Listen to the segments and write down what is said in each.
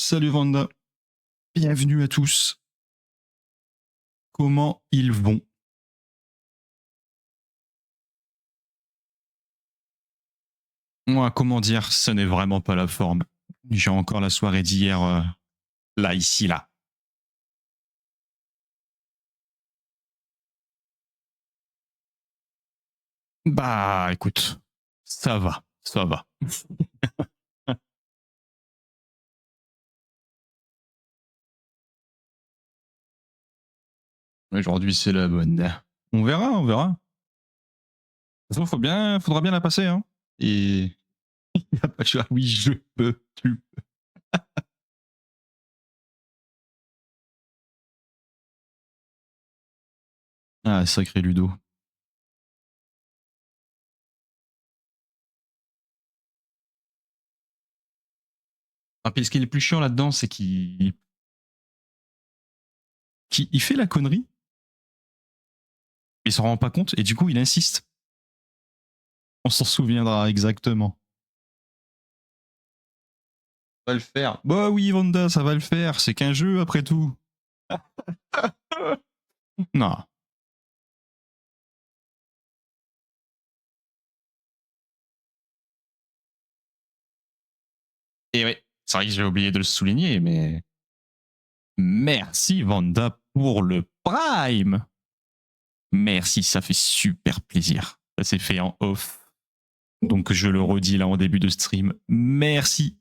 Salut Vanda, bienvenue à tous. Comment ils vont? Moi, comment dire, ce n'est vraiment pas la forme. J'ai encore la soirée d'hier, là, ici, là. Bah, écoute, ça va, ça va. Aujourd'hui, c'est la bonne. On verra, on verra. De toute façon, faudra bien la passer, hein. Et il n'y a pas de choix. Oui, je peux, tu peux. Ah, sacré Ludo. Ah, puis ce qui est le plus chiant là-dedans, c'est qu'il fait la connerie, il s'en rend pas compte, et du coup, il insiste. On s'en souviendra exactement. Ça va le faire. Bah oui, Vanda, ça va le faire. C'est qu'un jeu après tout. Non. Et ouais, c'est vrai que j'ai oublié de le souligner, mais merci Vanda pour le Prime. Merci, ça fait super plaisir. Ça s'est fait en off. Donc je le redis là en début de stream. Merci.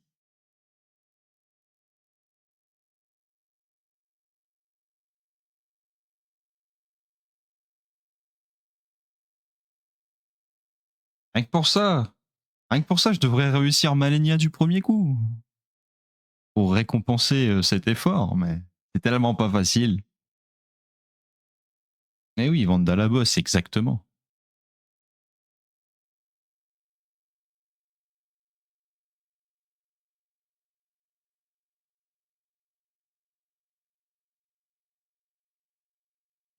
Rien que pour ça. Rien que pour ça, je devrais réussir Malenia du premier coup. Pour récompenser cet effort, mais c'est tellement pas facile. Mais oui, Vanda la bosse, exactement.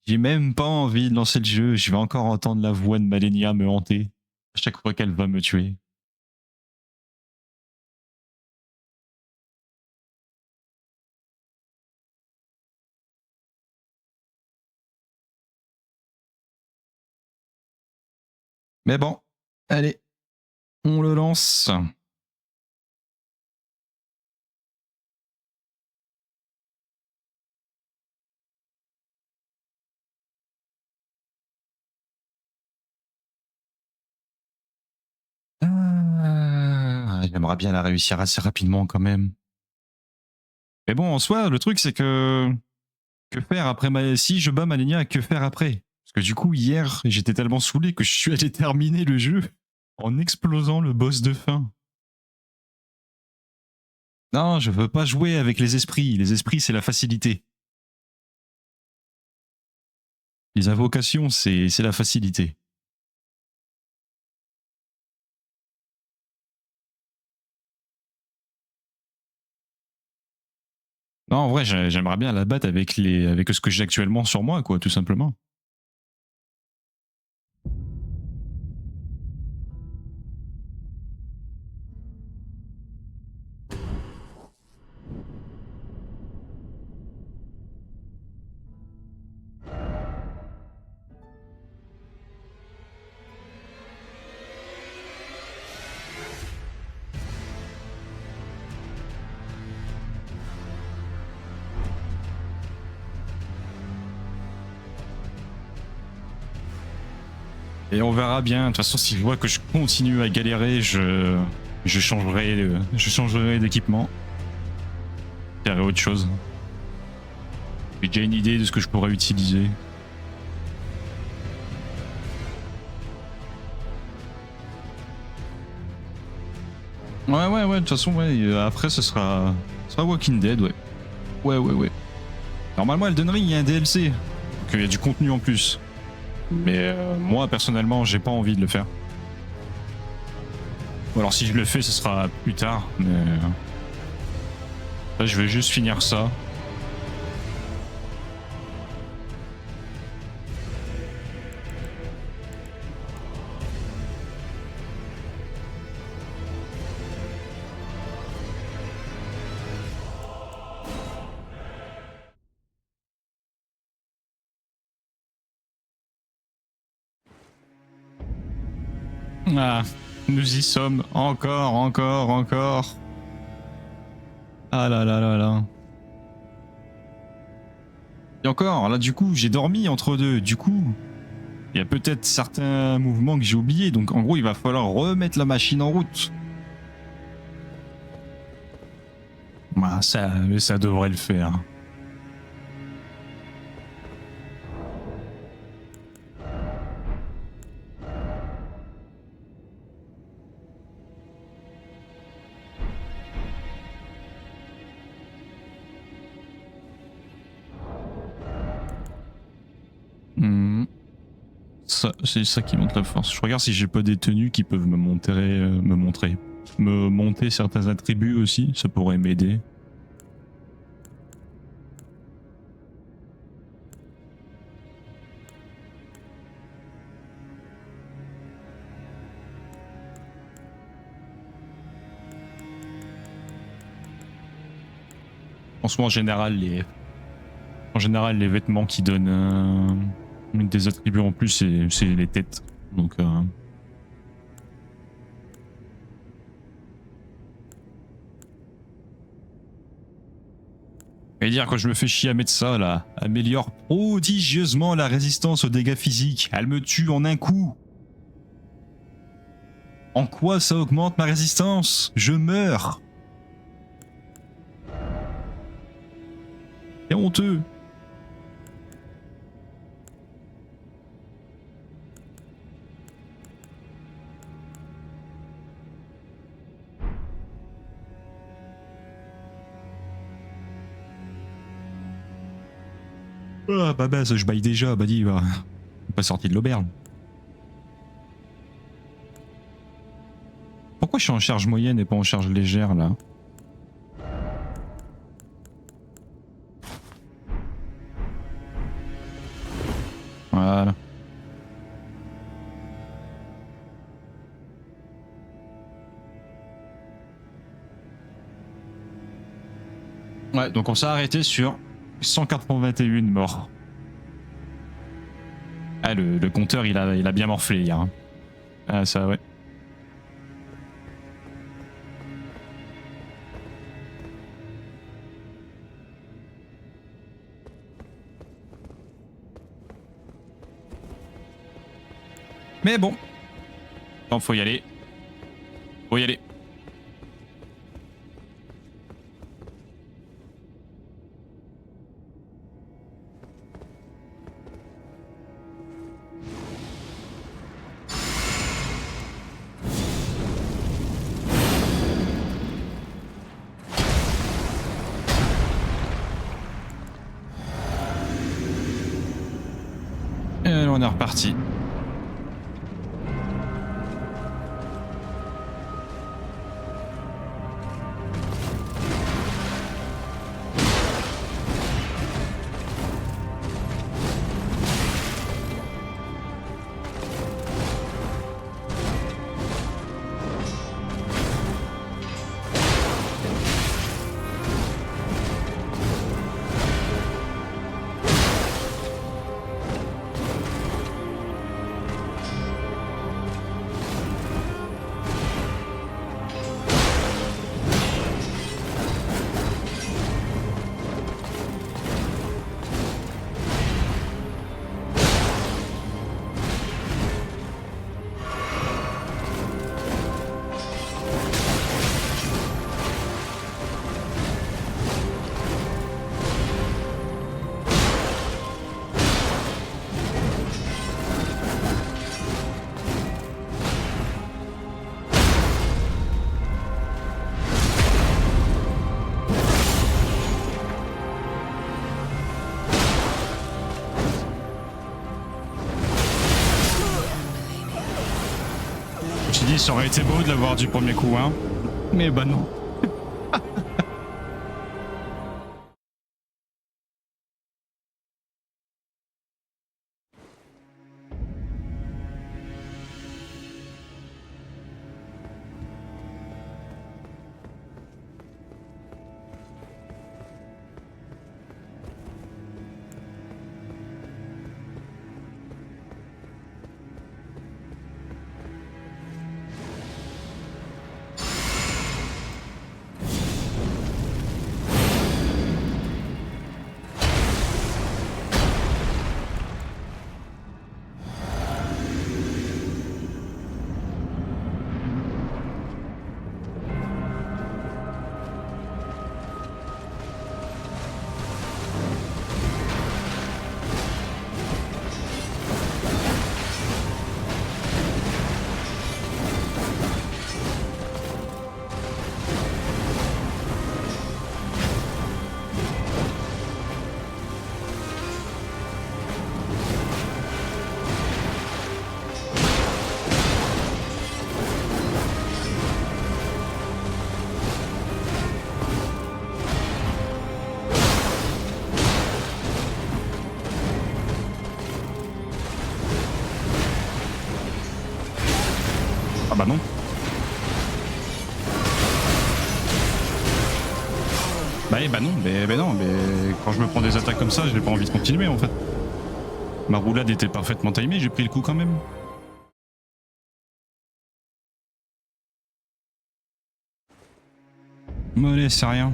J'ai même pas envie de lancer le jeu. Je vais encore entendre la voix de Malenia me hanter à chaque fois qu'elle va me tuer. Mais bon, allez, on le lance. J'aimerais bien la réussir assez rapidement quand même. Mais bon, en soi, le truc c'est que faire après si je bats Malenia, que faire après? Parce que du coup, hier, j'étais tellement saoulé que je suis allé terminer le jeu en explosant le boss de fin. Non, je veux pas jouer avec les esprits. Les esprits, c'est la facilité. Les invocations, c'est la facilité. Non, en vrai, j'aimerais bien la battre avec ce que j'ai actuellement sur moi, quoi, tout simplement. Et on verra bien. De toute façon, si je vois que je continue à galérer, je changerai d'équipement. Je ferai autre chose. J'ai déjà une idée de ce que je pourrais utiliser. Ouais, de toute façon, ouais. Après, ce sera Walking Dead, ouais. Ouais. Normalement, Elden Ring, il y a un DLC. Donc, il y a du contenu en plus. Mais moi, personnellement, j'ai pas envie de le faire. Ou alors, si je le fais, ce sera plus tard. Mais là, je vais juste finir ça. Ah, nous y sommes. Encore, encore, encore. Ah là là là là. Et encore, là du coup, j'ai dormi entre deux. Du coup, il y a peut-être certains mouvements que j'ai oubliés. Donc en gros, il va falloir remettre la machine en route. Bah, ça devrait le faire. Hmm. Ça, c'est ça qui monte la force. Je regarde si j'ai pas des tenues qui peuvent me monter certains attributs aussi. Ça pourrait m'aider. En général, les vêtements qui donnent des attributs en plus, c'est les têtes. Donc, et dire que je me fais chier à mettre ça là, améliore prodigieusement la résistance aux dégâts physiques. Elle me tue en un coup. En quoi ça augmente ma résistance? Je meurs. C'est honteux. Ah, bah, ça, je baille déjà, bah dis, va. Pas sorti de l'auberge. Pourquoi je suis en charge moyenne et pas en charge légère là? Voilà. Ouais, donc on s'est arrêté sur 181 morts. Ah, le compteur, il a bien morflé hier. Hein. Ah, ça, ouais. Mais bon. Bon, faut y aller. Faut y aller. Et on est reparti. J'ai dit, ça aurait été beau de l'avoir du premier coup, hein. Mais bah non. bah non. Bah non, mais non, mais quand je me prends des attaques comme ça, j'ai pas envie de continuer en fait. Ma roulade était parfaitement timée, j'ai pris le coup quand même. Mollet, c'est rien.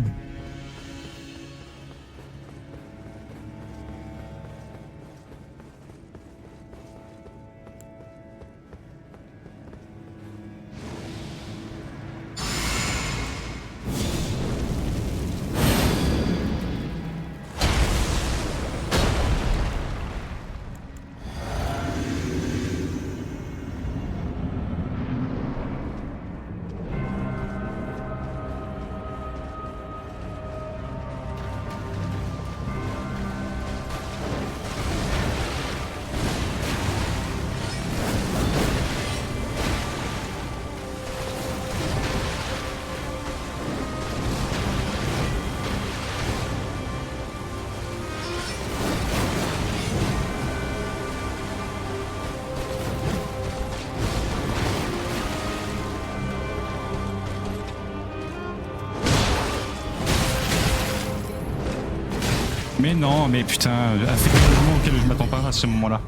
Mais non, mais putain, elle fait un moment auquel je m'attends pas à ce moment-là.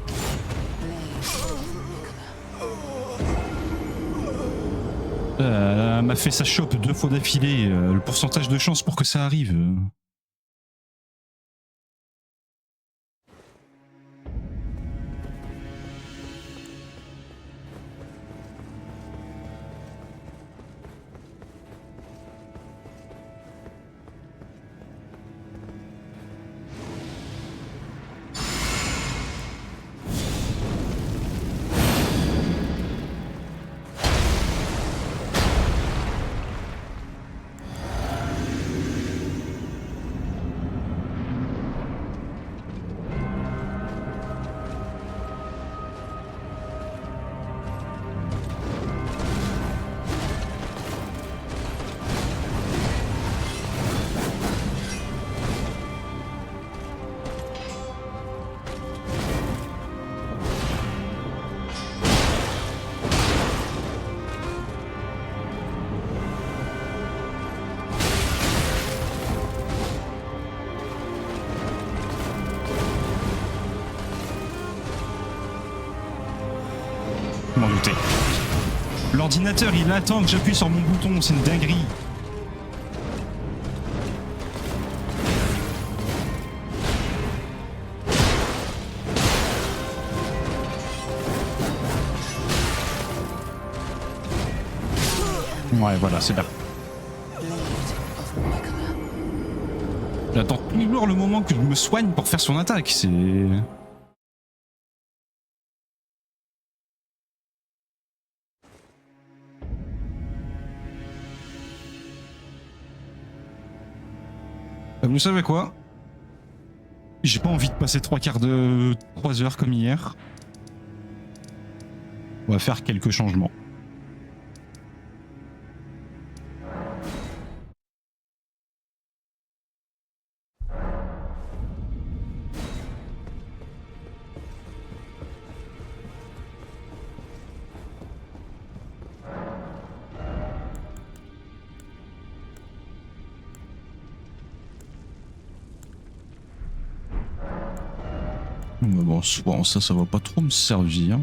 Elle m'a fait sa chope 2 fois d'affilée. Le pourcentage de chance pour que ça arrive. Je m'en doutais. L'ordinateur, il attend que j'appuie sur mon bouton, c'est une dinguerie. Ouais, voilà, c'est là. J'attends toujours le moment que je me soigne pour faire son attaque, c'est... Vous savez quoi? J'ai pas envie de passer 3 heures comme hier. On va faire quelques changements. Mais bon, ça va pas trop me servir. On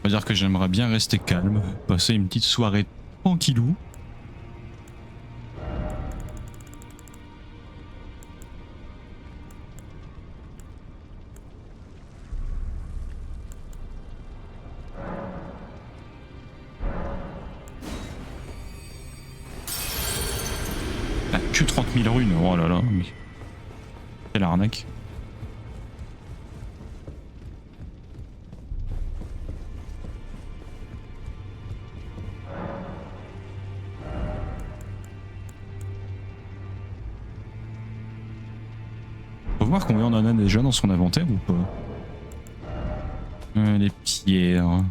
va dire que j'aimerais bien rester calme, passer une petite soirée tranquillou. Ah, que 30 000 runes, oh là là, mais... quelle arnaque. Faut voir combien on en a déjà dans son inventaire ou pas. Les pierres.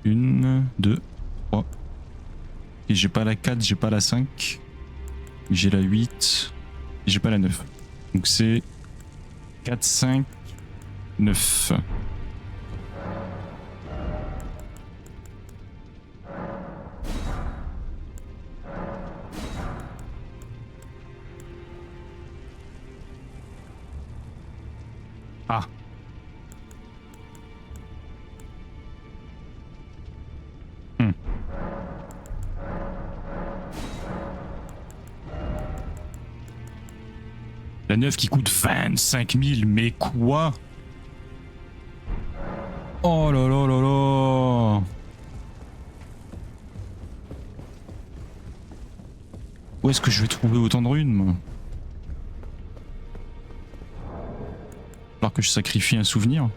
1, 2, 3. Et j'ai pas la 4, j'ai pas la 5. J'ai la 8. Et j'ai pas la 9. Donc c'est 4, 5, 9. Ah. La 9 qui coûte 25 000, mais quoi? Oh là là là là! Où est-ce que je vais trouver autant de runes, moi? Alors que je sacrifie un souvenir.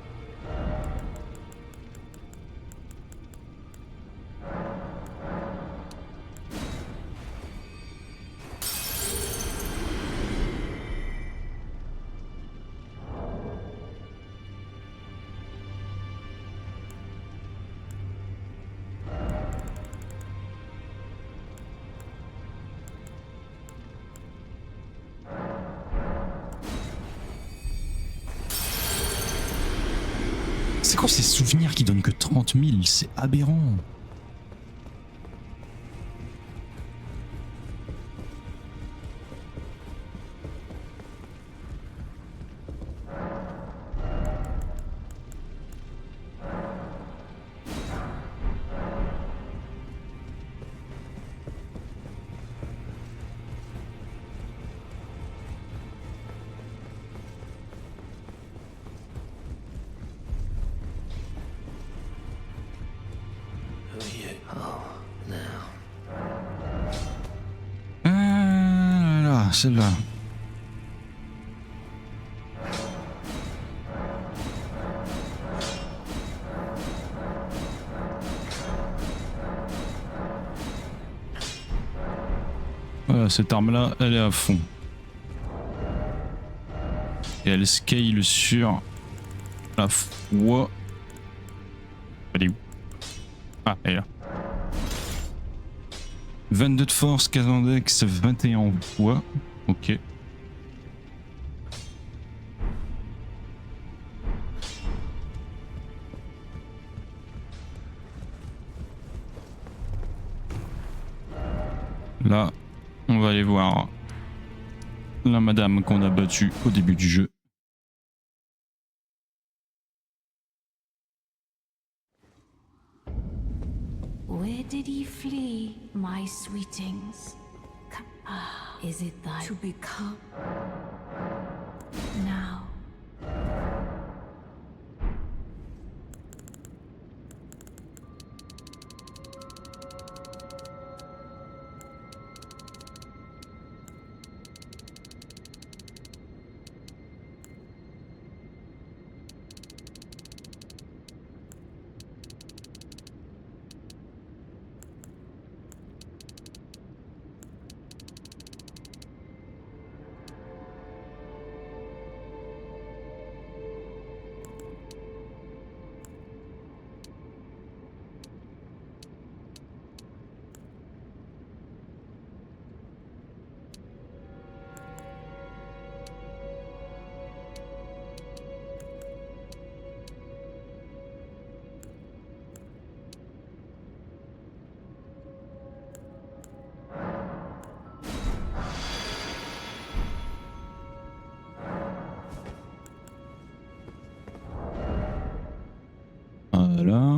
C'est quoi ces souvenirs qui donnent que 30 000? C'est aberrant. Là, celle-là. Voilà, cette arme-là, elle est à fond. Et elle scale sur la foi. Elle est où? Ah, elle est là. 22 de force, 15 en dex, 21 en poids. Ok. Là, on va aller voir la madame qu'on a battue au début du jeu. Where did ye flee, my sweetings? Is it thy to become now? Voilà.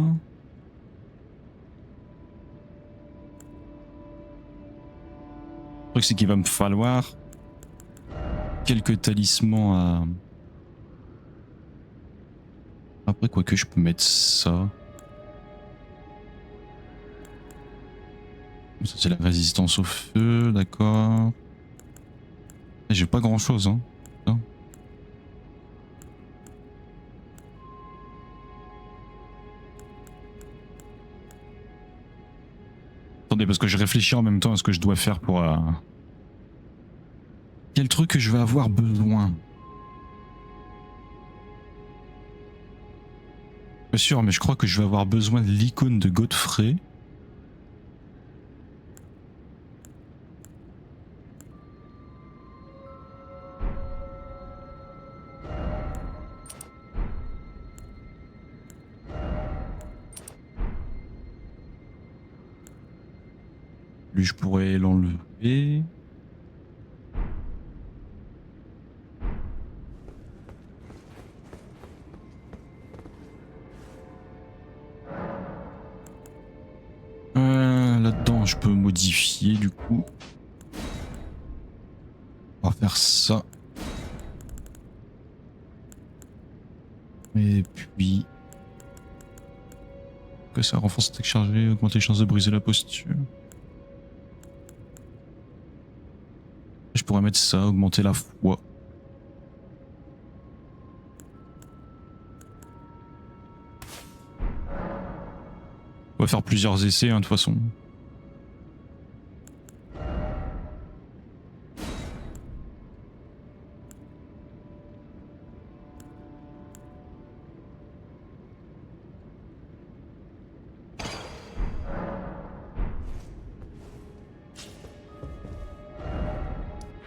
Le truc, c'est qu'il va me falloir quelques talismans à... Après, quoi que je peux mettre ça. Ça, c'est la résistance au feu, d'accord. J'ai pas grand chose, hein. Non. Attendez, parce que je réfléchis en même temps à ce que je dois faire pour... Quel truc que je vais avoir besoin? Pas sûr, mais je crois que je vais avoir besoin de l'icône de Godfrey. Lui, je pourrais l'enlever. Là-dedans, je peux modifier du coup. On va faire ça. Et puis... Que ça renforce l'attaque chargée, augmenter les chances de briser la posture. Je pourrais mettre ça, augmenter la foi. On va faire plusieurs essais, hein, de toute façon.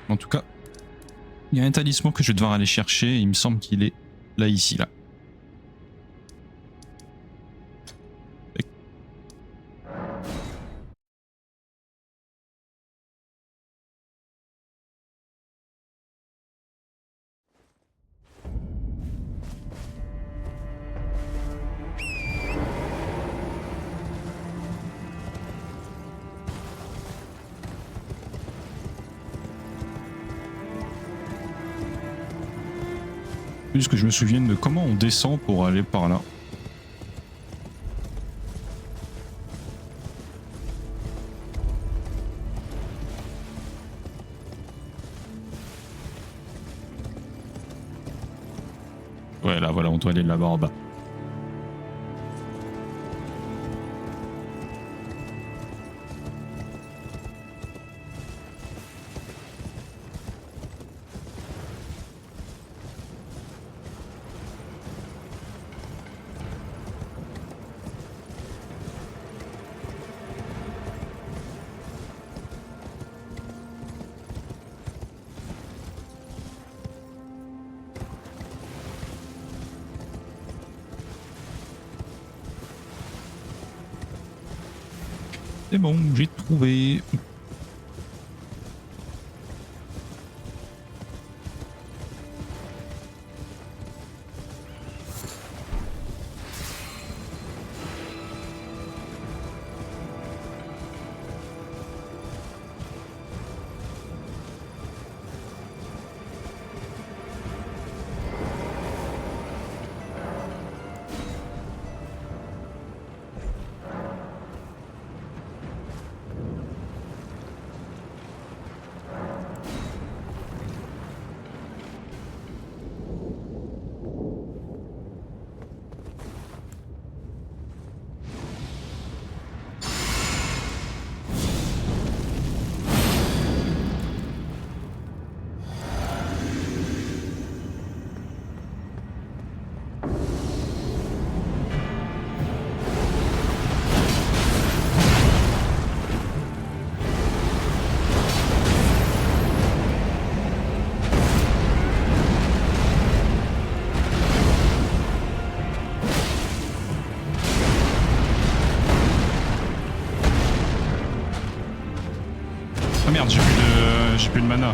En tout cas, il y a un talisman que je vais devoir aller chercher. Et il me semble qu'il est là, ici, là. Juste que je me souvienne de comment on descend pour aller par là. Ouais, là, voilà, on doit aller là-bas en bas. C'est bon, j'ai trouvé. Ah merde, j'ai plus de mana.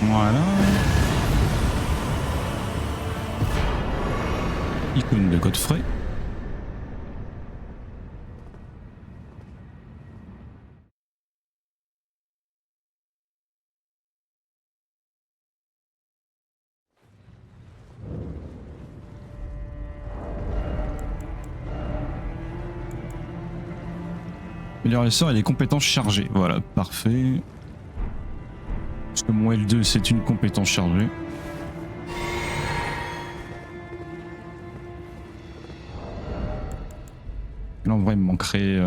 Voilà. Icône de Godfrey. Améliorer les sorts et les compétences chargées. Voilà, parfait. Parce que mon L2 c'est une compétence chargée. Là, en vrai, il me manquerait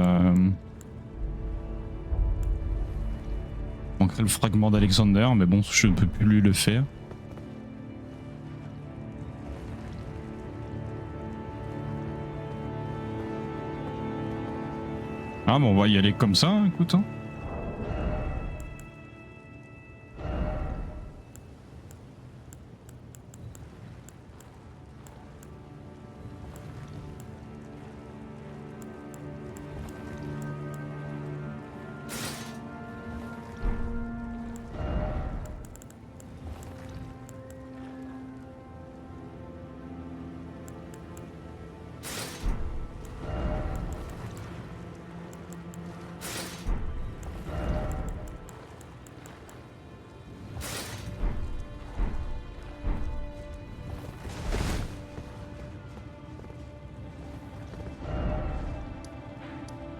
le fragment d'Alexander, mais bon, je ne peux plus lui le faire. Ah bon, on va y aller comme ça, écoute. Hein.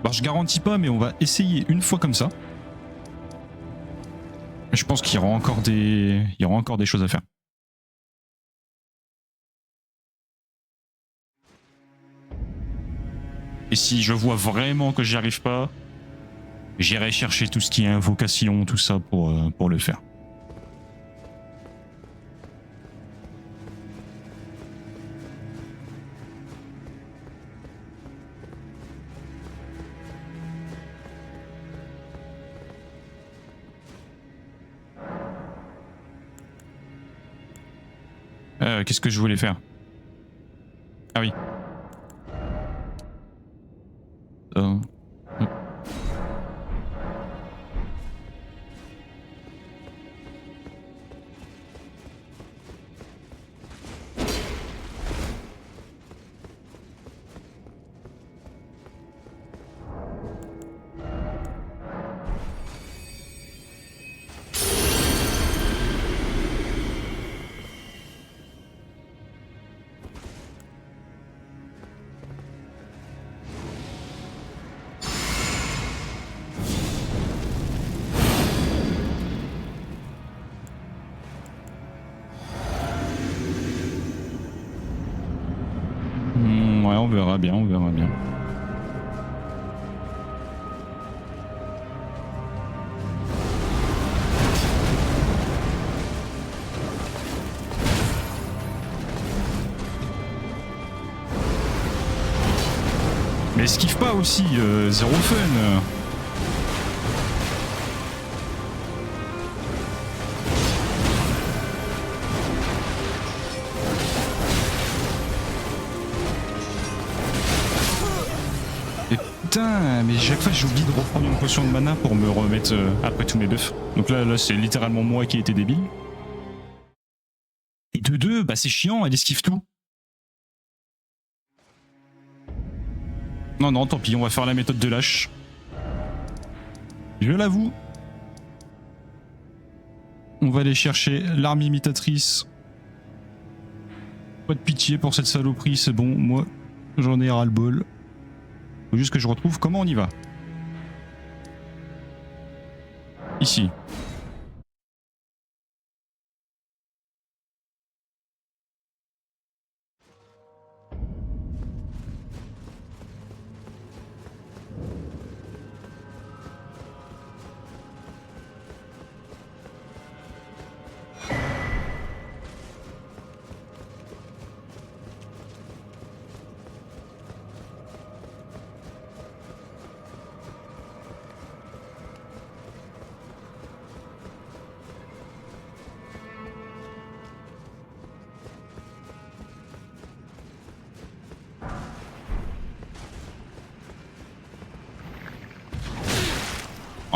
Bah, je garantis pas, mais on va essayer une fois comme ça. Je pense qu'il y aura encore des choses à faire. Et si je vois vraiment que j'y arrive pas, j'irai chercher tout ce qui est invocation, tout ça pour le faire. Qu'est-ce que je voulais faire? Ah oui. Ouais, on verra bien, on verra bien. Mais esquive pas aussi, zéro fun. Et putain, mais chaque fois j'oublie de reprendre une potion de mana pour me remettre après tous mes buffs. Donc là c'est littéralement moi qui ai été débile. Et de deux, bah c'est chiant, elle esquive tout. Non, non, tant pis, on va faire la méthode de lâche. Je l'avoue. On va aller chercher l'arme imitatrice. Pas de pitié pour cette saloperie, c'est bon, moi j'en ai ras-le-bol. Faut juste que je retrouve comment on y va. Ici.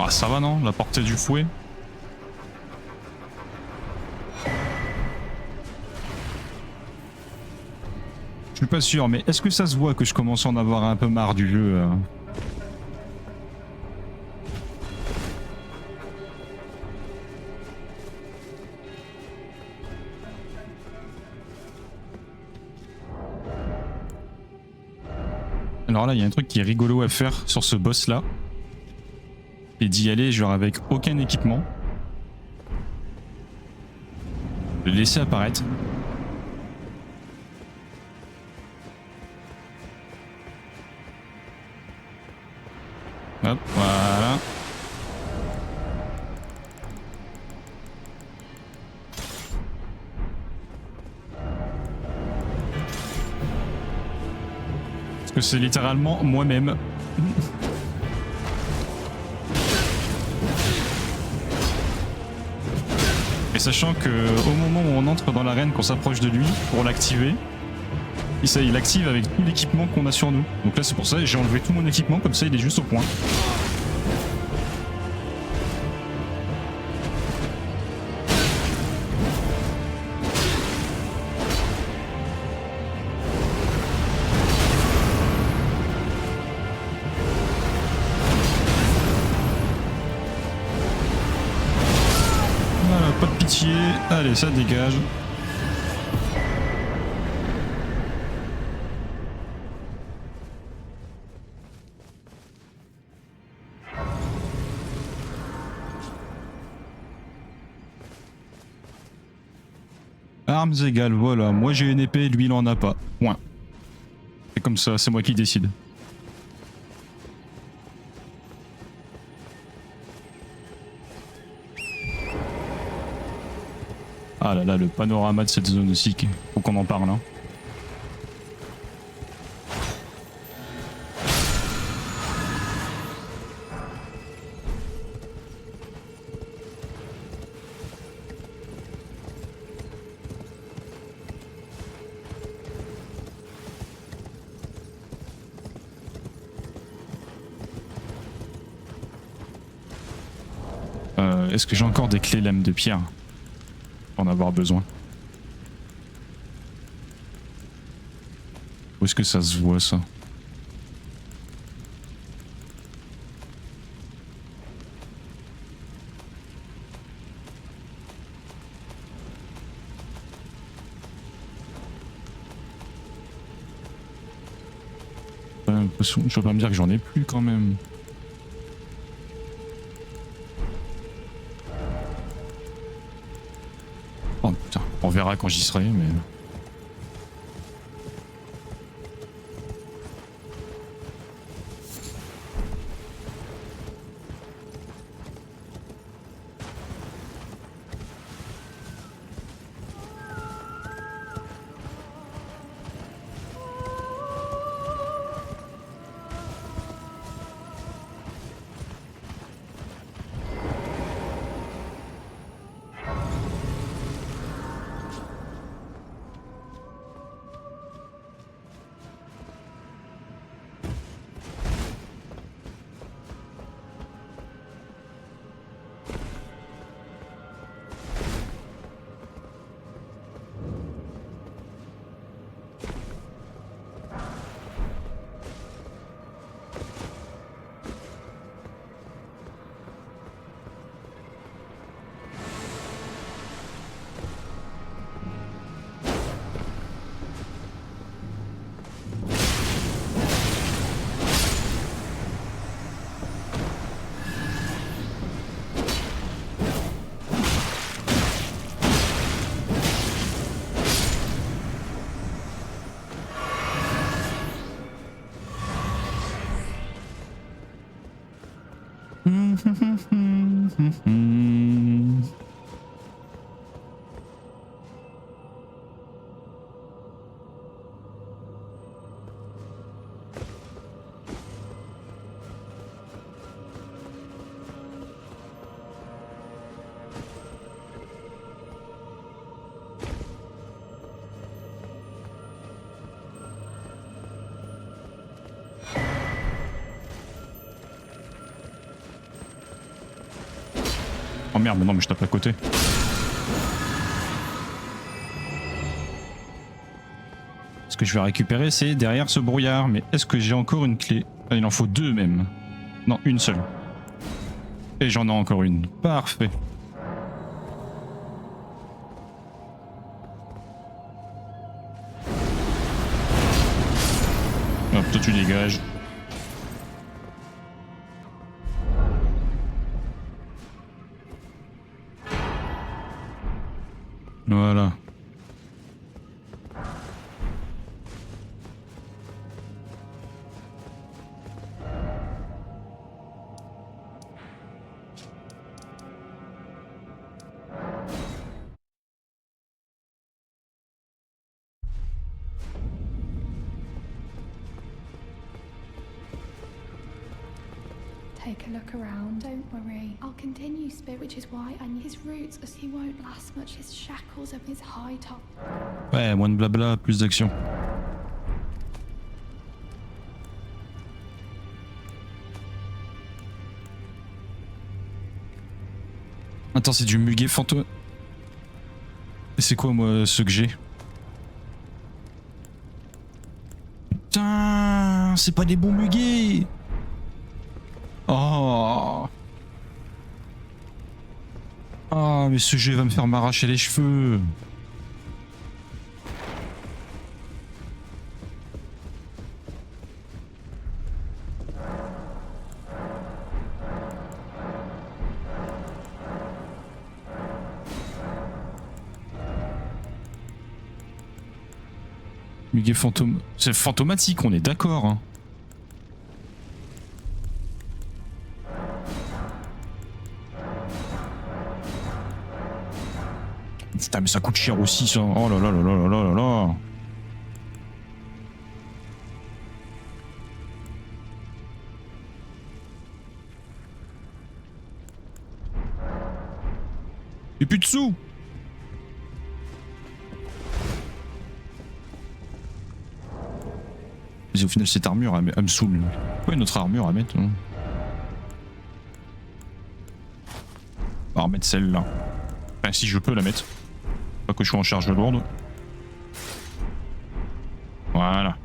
Ah ça va non, la portée du fouet. Je suis pas sûr, mais est-ce que ça se voit que je commence à en avoir un peu marre du jeu Alors là, il y a un truc qui est rigolo à faire sur ce boss là. Et d'y aller genre avec aucun équipement. Le laisser apparaître. Hop, voilà. Parce que c'est littéralement moi-même. Et sachant que au moment où on entre dans l'arène, qu'on s'approche de lui pour l'activer, il active avec tout l'équipement qu'on a sur nous. Donc là c'est pour ça que j'ai enlevé tout mon équipement, comme ça il est juste au point. Voilà, pas de pitié, allez ça dégage. Armes égales, voilà. Moi j'ai une épée, lui il en a pas. Point. C'est comme ça, c'est moi qui décide. Ah là là, le panorama de cette zone aussi, faut qu'on en parle. Hein. Est-ce que j'ai encore des clés lames de pierre pour en avoir besoin? Où est-ce que ça se voit ça? J'ai l'impression, je peux pas me dire que j'en ai plus quand même. Oh putain, on verra quand j'y serai, mais... Oh merde, non mais je tape à côté. Ce que je vais récupérer, c'est derrière ce brouillard. Mais est-ce que j'ai encore une clé? Ah, il en faut deux même. Non, une seule. Et j'en ai encore une. Parfait. Hop, toi tu dégages. Voilà. take a look around. Don't worry. I'll continue, Spirit, which is why I need his roots, as he won't last much. His shackles of his high top. Ouais, moins de blabla, plus d'action. Attends, c'est du muguet fantôme. Et c'est quoi, moi, ce que j'ai? Putain, c'est pas des bons muguets. Oh. Ah, mais ce jeu va me faire m'arracher les cheveux. Muguet fantôme. C'est fantomatique, on est d'accord. Hein. Putain, mais ça coûte cher aussi, ça. Oh là là là là là là là. Et plus de sous. Mais au final, cette armure, elle me saoule. Ouais, notre armure à mettre. Hein. On va remettre celle-là. Enfin, si je peux la mettre. Pas que je sois en charge lourde. Voilà.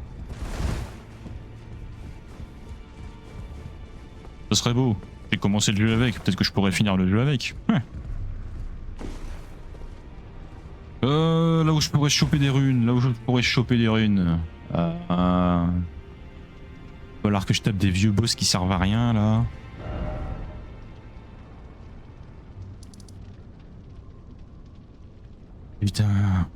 Ce serait beau. J'ai commencé le jeu avec. Peut-être que je pourrais finir le jeu avec. Ouais. Là où je pourrais choper des runes. Là où je pourrais choper des runes. Va falloir que je tape des vieux boss qui servent à rien là. Putain.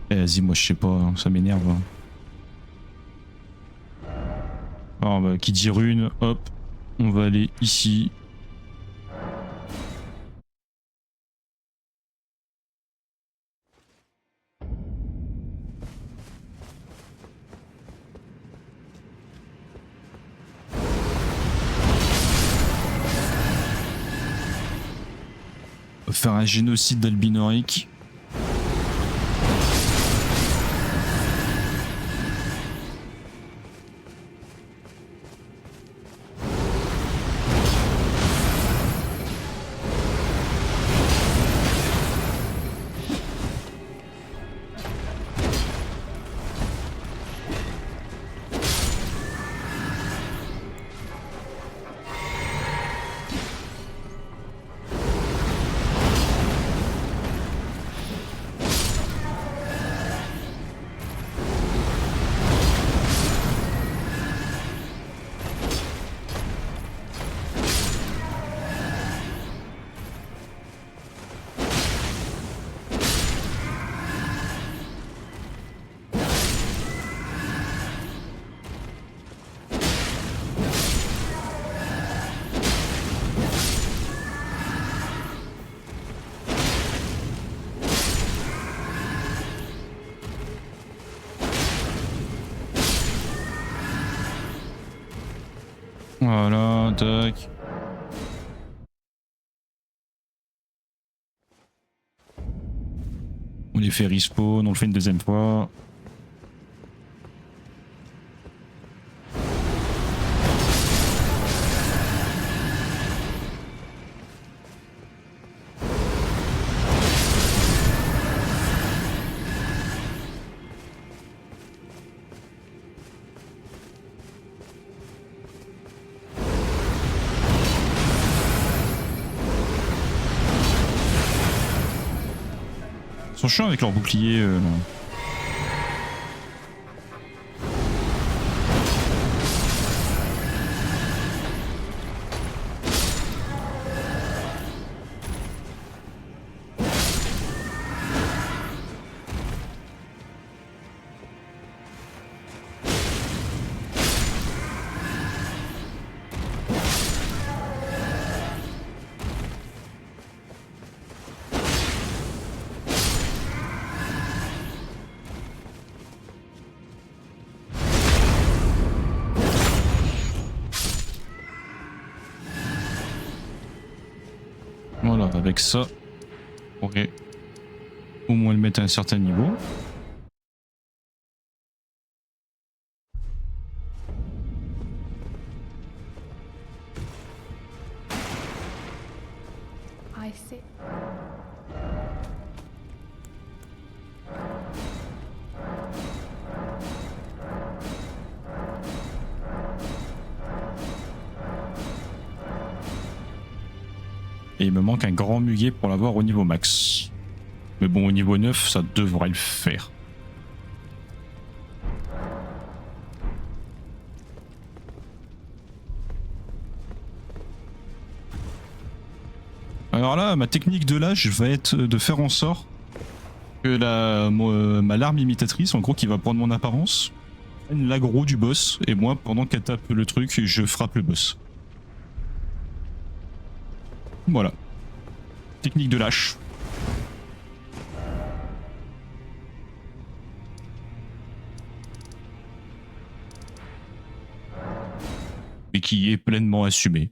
Vas-y, moi je sais pas, ça m'énerve. Alors bah, qui dit rune, hop, on va aller ici. Faire un génocide d'Albinorique. Voilà, tac. On les fait respawn, on le fait une deuxième fois. Ils sont chiants avec leur bouclier. Là. Voilà, avec ça, on pourrait au moins le mettre à un certain niveau. I see. Et il me manque un grand muguet pour l'avoir au niveau max. Mais bon, au niveau 9, ça devrait le faire. Alors là, ma technique de lâche va être de faire en sorte que ma larme imitatrice, en gros, qui va prendre mon apparence, prenne l'aggro du boss, et moi, pendant qu'elle tape le truc, je frappe le boss. Voilà. Technique de lâche. Et qui est pleinement assumée.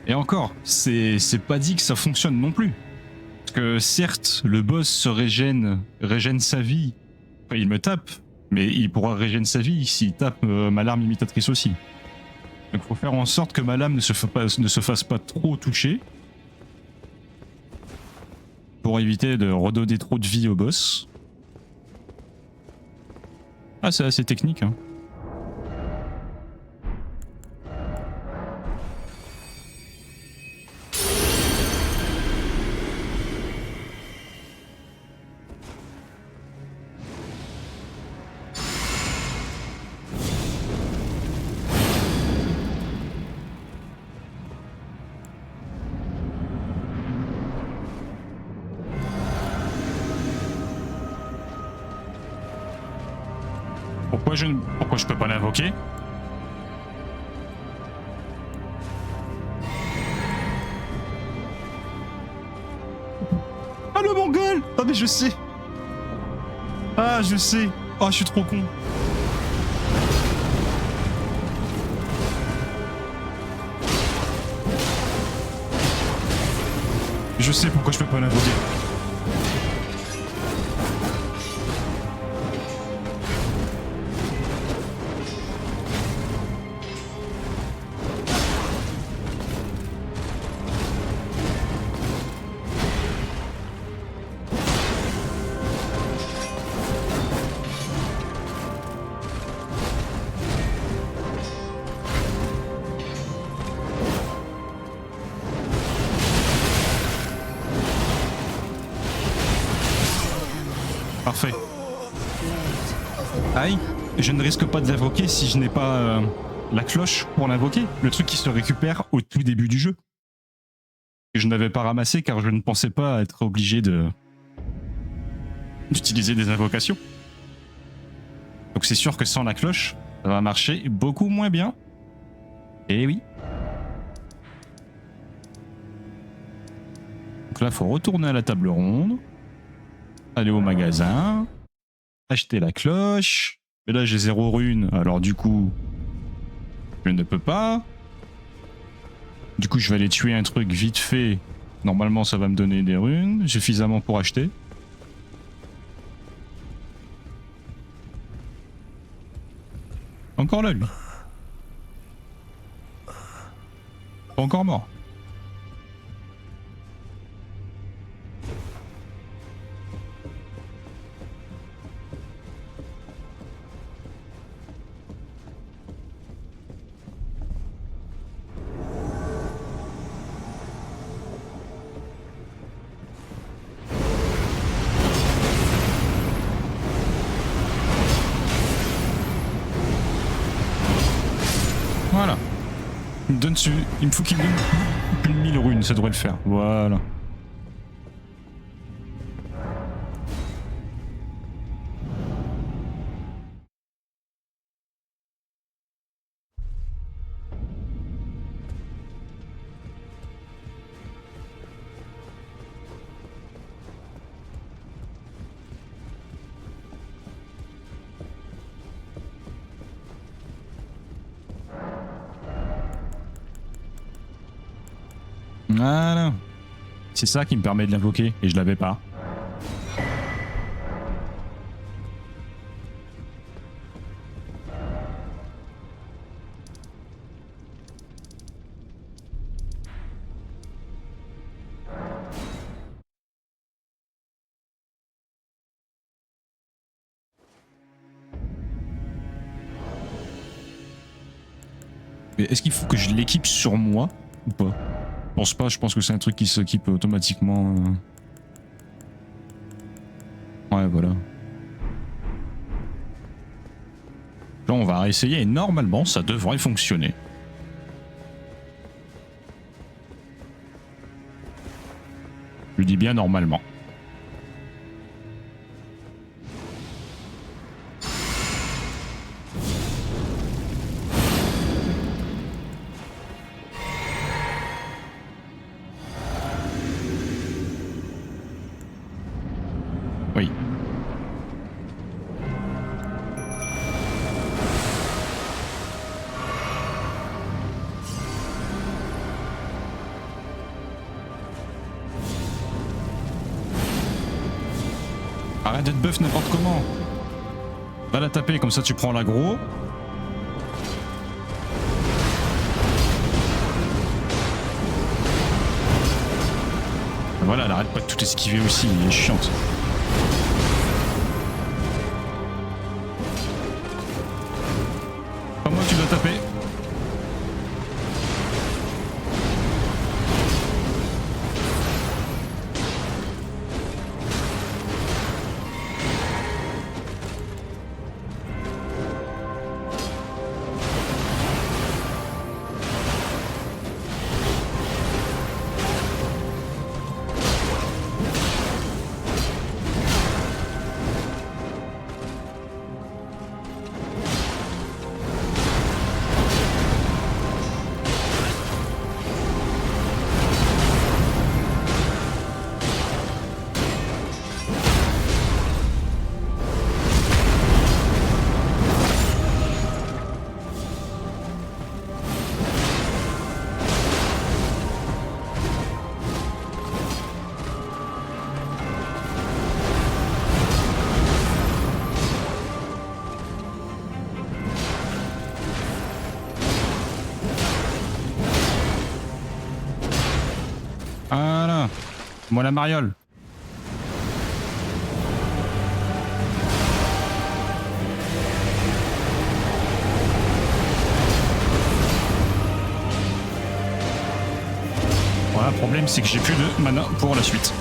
Et encore, c'est pas dit que ça fonctionne non plus. Parce que certes, le boss se régène sa vie. Enfin, il me tape, mais il pourra régénérer sa vie s'il tape ma larme imitatrice aussi. Donc faut faire en sorte que ma lame ne se fasse pas trop toucher. Pour éviter de redonner trop de vie au boss. Ah, c'est assez technique, hein. Pourquoi je peux pas l'invoquer? Ah, le mongol! Ah, mais je sais! Ah, je sais! Ah, je suis trop con! Je sais pourquoi je peux pas l'invoquer. Parfait. Aïe, je ne risque pas de l'invoquer si je n'ai pas la cloche pour l'invoquer. Le truc qui se récupère au tout début du jeu. Que je n'avais pas ramassé car je ne pensais pas être obligé d'utiliser des invocations. Donc c'est sûr que sans la cloche, ça va marcher beaucoup moins bien. Et oui. Donc là, il faut retourner à la table ronde. Aller au magasin, acheter la cloche. Mais là j'ai 0 runes, alors du coup je ne peux pas. Du coup je vais aller tuer un truc vite fait. Normalement ça va me donner des runes, suffisamment pour acheter. Encore là lui. Pas encore mort. Voilà. Il me faut qu'il me donne plus de 1000 runes, ça devrait le faire. Voilà. Voilà. C'est ça qui me permet de l'invoquer, et je l'avais pas. Mais est-ce qu'il faut que je l'équipe sur moi ou pas? Je pense pas, je pense que c'est un truc qui s'équipe automatiquement. Ouais, voilà. Là, on va essayer et normalement, ça devrait fonctionner. Je dis bien normalement. Oui. Arrête d'être buff n'importe comment. Va la taper, comme ça tu prends l'aggro. Voilà, elle arrête pas de tout esquiver aussi, elle est chiante. Pas moi, tu dois taper. Voilà. Moi la mariole. Voilà, le problème c'est que j'ai plus de mana pour la suite.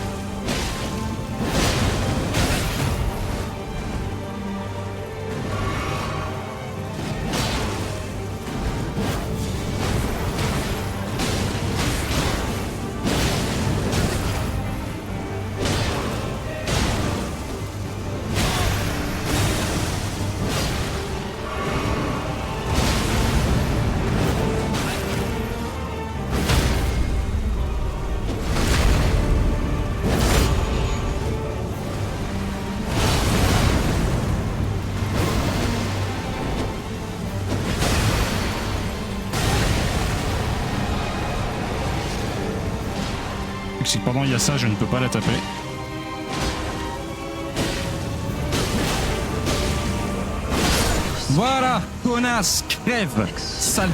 C'est que pendant il y a ça, je ne peux pas la taper. Voilà, connasse, crève, sale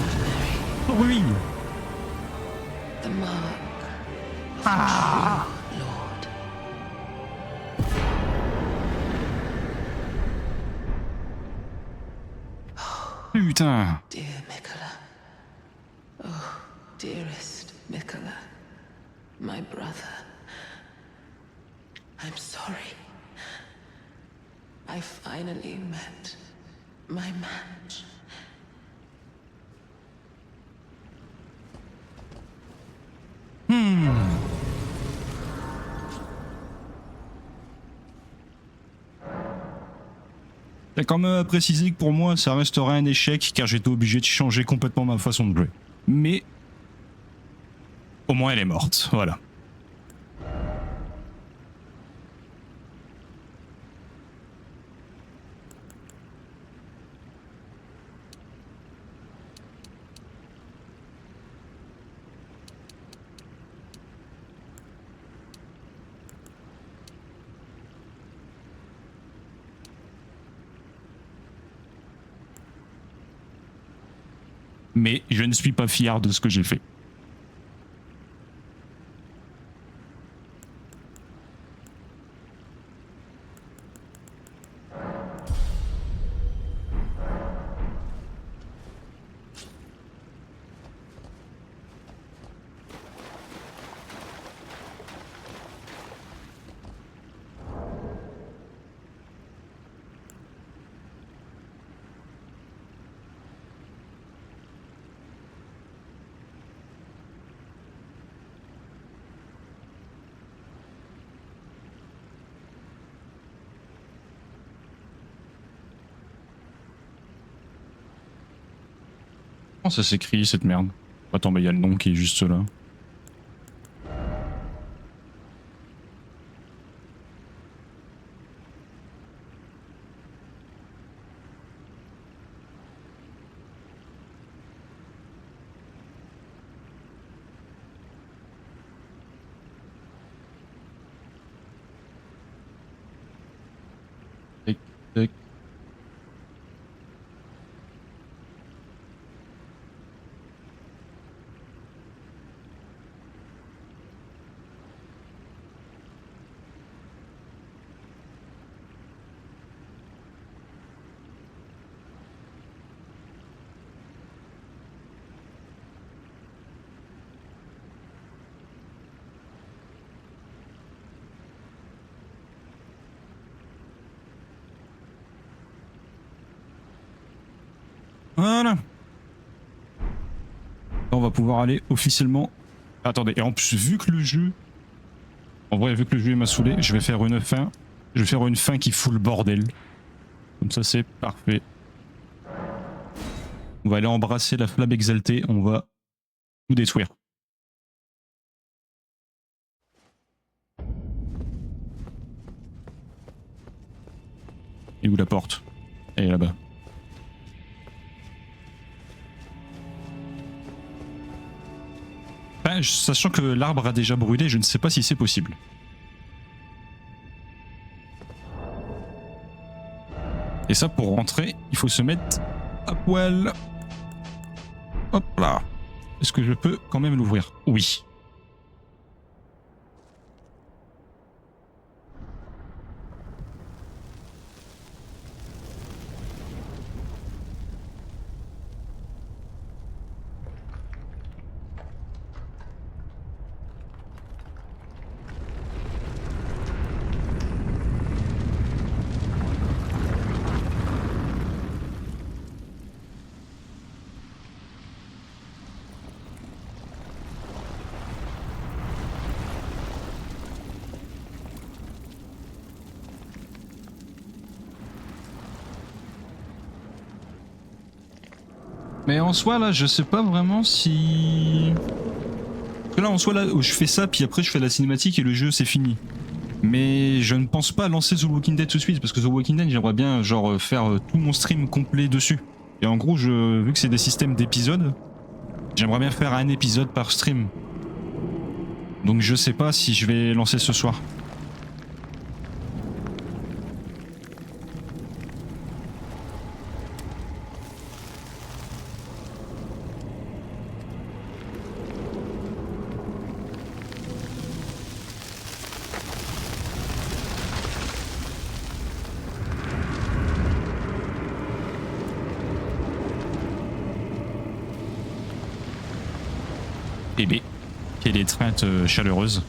bruit. The mark Ah. Lord. Putain. Dear Mikola. Oh, dearest Mikola. My brother. I'm sorry. I finally met my match. T'as quand même à préciser que pour moi, ça restera un échec car j'étais obligé de changer complètement ma façon de jouer. Mais au moins elle est morte, voilà. mais je ne suis pas fier de ce que j'ai fait. Comment ça s'écrit cette merde? Attends, mais il y a le nom qui est juste là. Tac, tac. Voilà. Là, on va pouvoir aller officiellement. Attendez, et en plus, vu que le jeu. En vrai, vu que le jeu m'a saoulé, je vais faire une fin. Je vais faire une fin qui fout le bordel. Comme ça, c'est parfait. On va aller embrasser la flamme exaltée. On va tout détruire. Et où la porte? Elle est là-bas. Ben, sachant que l'arbre a déjà brûlé, je ne sais pas si c'est possible. Et ça, pour rentrer, il faut se mettre à poil. Hop là. Est-ce que je peux quand même l'ouvrir? Oui. Mais en soi, là, je sais pas vraiment si... Parce que là, en soi, là, je fais ça, puis après, je fais la cinématique et le jeu, c'est fini. Mais je ne pense pas lancer The Walking Dead tout de suite, parce que The Walking Dead, j'aimerais bien, genre, faire tout mon stream complet dessus. Et en gros, vu que c'est des systèmes d'épisodes, j'aimerais bien faire un épisode par stream. Donc je sais pas si je vais lancer ce soir. Bébé, quelle étreinte chaleureuse.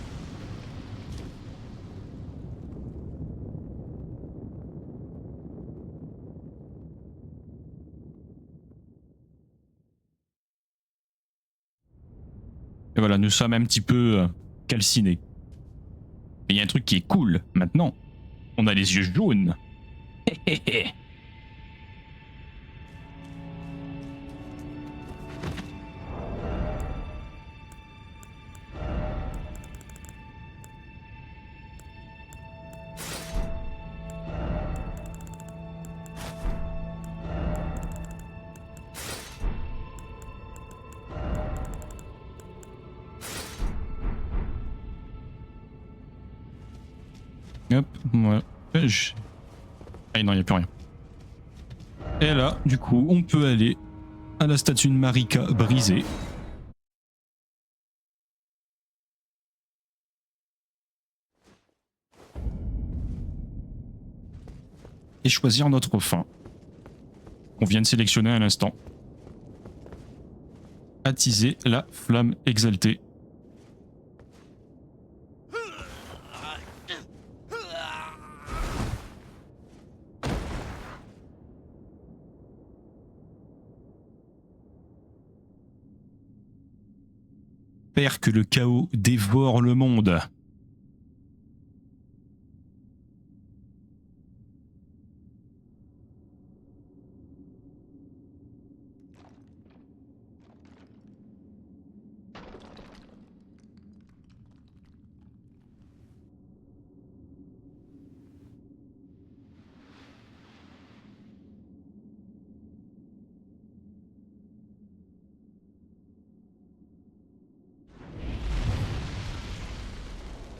Et voilà, nous sommes un petit peu calcinés. Mais il y a un truc qui est cool maintenant. On a les yeux jaunes. Hop, voilà. Ah non, il n'y a plus rien. Et là, du coup, on peut aller à la statue de Marika brisée. Et choisir notre fin. On vient de sélectionner à l'instant. Attiser la flamme exaltée. Père que le chaos dévore le monde.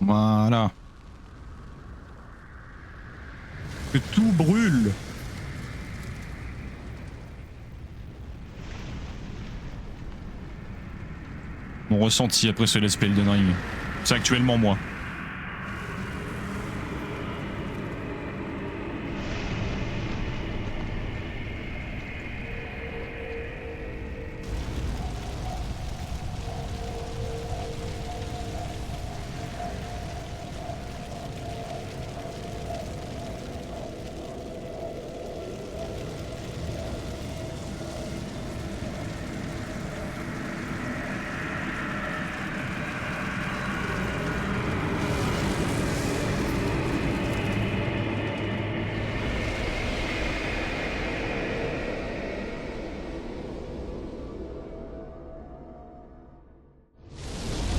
Voilà. Que tout brûle. Mon ressenti après ce Let's Play Elden Ring. C'est actuellement moi.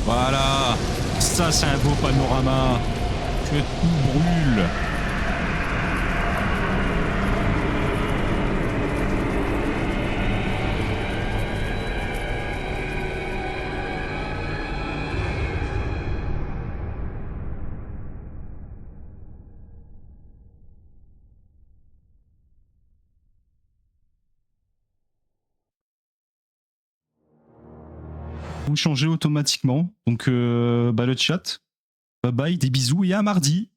Voilà. Ça, c'est un beau panorama. Que tout brûle. Vous changez automatiquement. Donc, le chat. Bye bye, des bisous et à mardi.